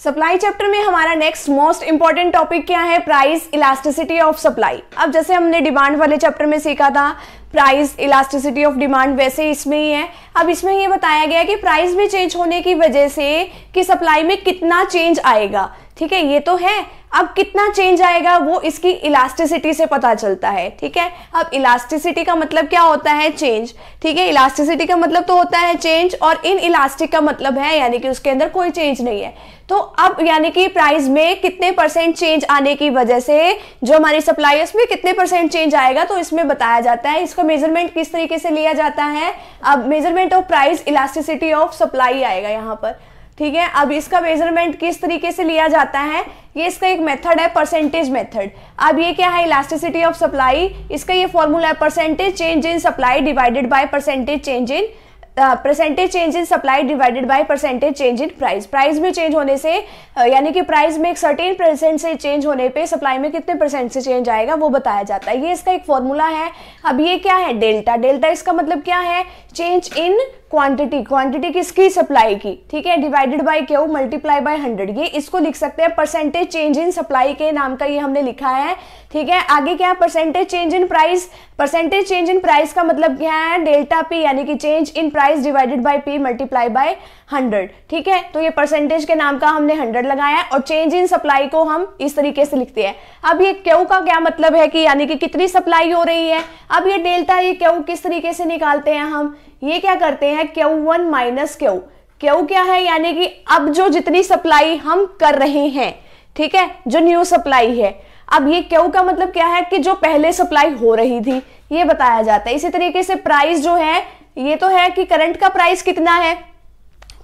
Supply chapter में हमारा next most important topic क्या है? Price elasticity of supply. अब जैसे हमने डिमांड वाले चैप्टर में सीखा था प्राइस इलास्टिसिटी ऑफ डिमांड, वैसे इसमें ही है। अब इसमें ये बताया गया कि प्राइस में चेंज होने की वजह से कि सप्लाई में कितना चेंज आएगा। ठीक है, ये तो है। अब कितना चेंज आएगा वो इसकी इलास्टिसिटी से पता चलता है। ठीक है, अब इलास्टिसिटी का मतलब क्या होता है? चेंज। ठीक है, इलास्टिसिटी का मतलब तो होता है चेंज, और इन इलास्टिक का मतलब है यानी कि उसके अंदर कोई चेंज नहीं है। तो अब यानी कि प्राइस में कितने परसेंट चेंज आने की वजह से जो हमारी सप्लाई है उसमें कितने परसेंट चेंज आएगा, तो इसमें बताया जाता है। इसका मेजरमेंट किस तरीके से लिया जाता है? अब measurement of price elasticity of supply आएगा यहाँ पर। ठीक है, अब इसका मेजरमेंट किस तरीके से लिया जाता है? ये इसका एक मेथड है, परसेंटेज मेथड। अब ये क्या है? इलास्टिसिटी ऑफ सप्लाई, इसका ये फॉर्मूला है percentage change in supply divided by percentage change in supply divided by percentage change in price. Price में चेंज होने से यानी कि प्राइस में एक सर्टेन परसेंट से चेंज होने पे सप्लाई में कितने परसेंट से चेंज आएगा वो बताया जाता है। ये इसका एक फॉर्मूला है। अब ये क्या है? डेल्टा। डेल्टा इसका मतलब क्या है? Change in quantity. क्वांटिटी किसकी? सप्लाई की। ठीक है, divided by Q multiply by 100। ये इसको लिख सकते हैं परसेंटेज चेंज इन सप्लाई के नाम का ये हमने लिखा है। ठीक है, आगे क्या? Percentage change in price. Percentage change in price का मतलब क्या है? डेल्टा पी यानी कि change in price divided by P multiply by 100। ठीक है, तो ये परसेंटेज के नाम का हमने 100 लगाया है, और चेंज इन सप्लाई को हम इस तरीके से लिखते हैं। अब ये क्यू का क्या मतलब है कि यानी कि कितनी सप्लाई हो रही है। अब ये डेल्टा ये क्यू किस तरीके से निकालते हैं हम? ये क्या करते हैं? Q1 minus Q. क्यू क्या है? यानी कि अब जो जितनी सप्लाई हम कर रहे हैं, ठीक है, जो न्यू सप्लाई है। अब ये क्यू का मतलब क्या है? कि जो पहले सप्लाई हो रही थी, ये बताया जाता है। इसी तरीके से प्राइस जो है ये तो है कि करंट का प्राइस कितना है।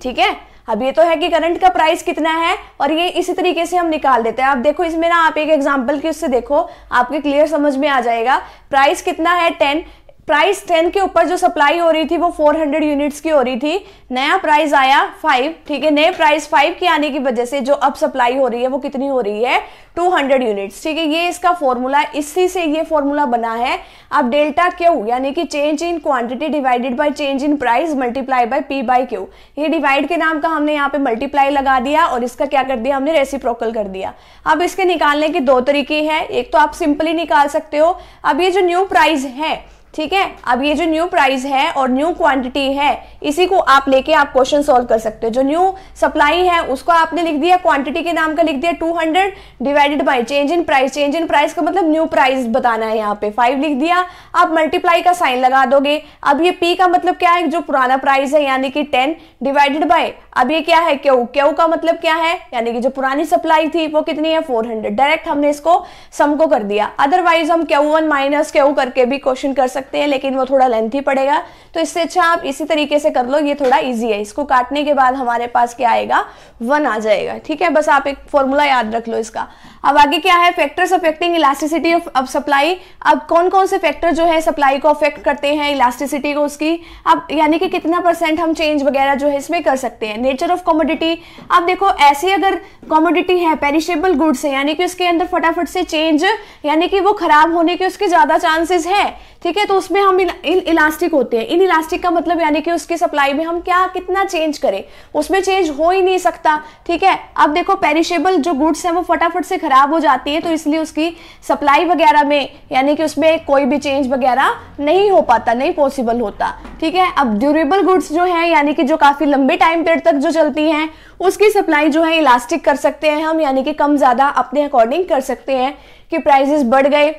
ठीक है, अब ये तो है कि करंट का प्राइस कितना है, और ये इसी तरीके से हम निकाल देते हैं। अब देखो इसमें ना आप एक एग्जांपल की उससे देखो, आपके क्लियर समझ में आ जाएगा। प्राइस कितना है? 10। प्राइस 10 के ऊपर जो सप्लाई हो रही थी वो 400 यूनिट्स की हो रही थी। नया प्राइस आया 5। ठीक है, नए प्राइस 5 के आने की वजह से जो अब सप्लाई हो रही है वो कितनी हो रही है? 200 यूनिट्स। ठीक है, ये इसका फॉर्मूला, इसी से ये फॉर्मूला बना है। अब डेल्टा क्यू यानी कि change in quantity divided by change in price multiply by P by Q. ये डिवाइड के नाम का हमने यहाँ पे मल्टीप्लाई लगा दिया, और इसका क्या कर दिया हमने? रेसिप्रोकल कर दिया। अब इसके निकालने के दो तरीके हैं। एक तो आप सिंपली निकाल सकते हो। अब ये जो न्यू प्राइस है, ठीक है, अब ये जो न्यू प्राइस है और न्यू क्वांटिटी है, इसी को आप लेके आप क्वेश्चन सॉल्व कर सकते हो। जो न्यू सप्लाई है उसको आपने लिख दिया, क्वांटिटी के नाम का लिख दिया 200 divided by change in price. Change in price का मतलब न्यू प्राइस बताना है, यहाँ पे 5 लिख दिया। आप मल्टीप्लाई का साइन लगा दोगे। अब ये पी का मतलब क्या है? जो पुराना प्राइस है यानी कि 10 डिवाइडेड बाय, अब ये क्या है? क्यू। क्यू का मतलब क्या है? यानी कि जो पुरानी सप्लाई थी वो कितनी है? 400। डायरेक्ट हमने इसको सम को कर दिया। अदरवाइज हम Q1 माइनस क्यू करके भी क्वेश्चन कर सकते हैं, लेकिन वो थोड़ा लेंथी पड़ेगा, तो इससे अच्छा आप इसी तरीके से कर लो। ये थोड़ा इजी है। इसको काटने के बाद हमारे पास क्या आएगा? 1 आ जाएगा। ठीक है, बस आप एक फॉर्मूला याद रख लो इसका। अब आगे क्या है? Factors affecting elasticity of supply. अब कौन कौन से फैक्टर जो है सप्लाई को अफेक्ट करते हैं, इलास्टिसिटी को उसकी। अब यानी कि कितना परसेंट हम चेंज वगैरह जो है इसमें कर सकते हैं। Nature of commodity. अब देखो ऐसी अगर कमोडिटी है, पेरिशेबल गुड्स है, यानी कि उसके अंदर फटाफट से चेंज यानी कि वो खराब होने के उसके ज्यादा चांसेस है। ठीक है, तो उसमें हम इलास्टिक होते हैं। इन इलास्टिक का मतलब यानी कि उसकी सप्लाई में हम क्या कितना चेंज करें, उसमें चेंज हो ही नहीं सकता। ठीक है, अब देखो पेरिशेबल जो गुड्स है वो फटाफट से खराब हो जाती है, तो इसलिए उसकी सप्लाई वगैरह में यानी कि उसमें कोई भी चेंज वगैरह नहीं हो पाता, नहीं पॉसिबल होता। ठीक है, अब ड्यूरेबल गुड्स जो है यानी कि जो काफी लंबे टाइम पीरियड तक जो चलती हैं, उसकी सप्लाई जो है इलास्टिक कर सकते हैं हम, यानी कि कम ज्यादा अपने अकॉर्डिंग कर सकते हैं। कि प्राइसेस बढ़ गए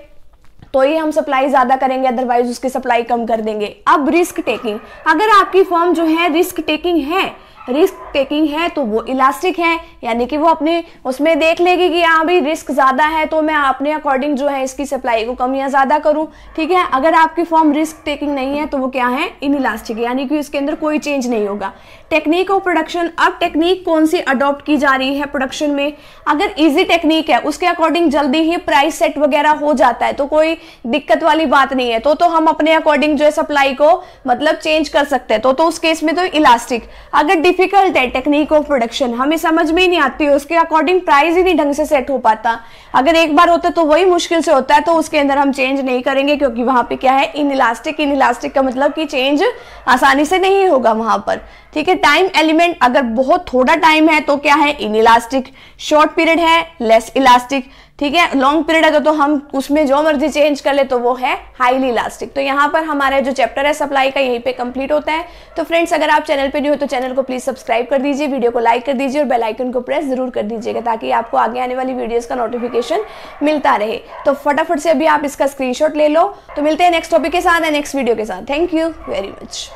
तो ही हम सप्लाई ज्यादा करेंगे, अदरवाइज उसकी सप्लाई कम कर देंगे। अब रिस्क टेकिंग। अगर आपकी फर्म जो है रिस्क टेकिंग है तो वो इलास्टिक है, यानी कि वो अपने उसमें देख लेगी कि हाँ भाई रिस्क ज्यादा है तो मैं अपने अकॉर्डिंग जो है इसकी सप्लाई को कम या ज्यादा करूं। ठीक है, अगर आपकी फर्म रिस्क टेकिंग नहीं है तो वो क्या है? इनइलास्टिक, यानी कि इसके अंदर कोई चेंज नहीं होगा। Technique of production. अब टेक्निक कौन सी अडॉप्ट की जा रही है प्रोडक्शन में? अगर इजी टेक्निक है उसके अकॉर्डिंग जल्दी ही प्राइस सेट वगैरह हो जाता है, तो कोई दिक्कत वाली बात नहीं है, तो हम अपने अकॉर्डिंग जो है सप्लाई को मतलब चेंज कर सकते हैं, तो उस केस में तो इलास्टिक। अगर डिफिकल्ट है टेक्निक ऑफ प्रोडक्शन, हमें समझ में ही नहीं आती है, उसके अकॉर्डिंग प्राइस ही नहीं ढंग से सेट हो पाता, अगर एक बार होता है तो वही मुश्किल से होता है, तो उसके अंदर हम चेंज नहीं करेंगे, क्योंकि वहां पे क्या है? इनइलास्टिक। इनइलास्टिक का मतलब कि चेंज आसानी से नहीं होगा वहां पर। ठीक है। टाइम एलिमेंट अगर बहुत थोड़ा टाइम है तो क्या है, इनइलास्टिक। शॉर्ट पीरियड है, लेस इलास्टिक। ठीक है। लॉन्ग पीरियड है तो हम उसमें जो मर्जी चेंज कर ले तो वो है हाईली इलास्टिक। तो यहाँ पर हमारा जो चैप्टर है सप्लाई का यहीं पे कंप्लीट होता है। तो फ्रेंड्स, अगर आप चैनल पे न्यू हो तो चैनल को प्लीज सब्सक्राइब कर दीजिए, वीडियो को लाइक कर दीजिए और बेल आइकन को प्रेस जरूर कर दीजिएगा ताकि आपको आगे आने वाली वीडियोस का नोटिफिकेशन मिलता रहे। तो फटाफट से अभी आप इसका स्क्रीनशॉट ले लो। तो मिलते हैं नेक्स्ट टॉपिक के साथ, नेक्स्ट वीडियो के साथ। Thank you very much.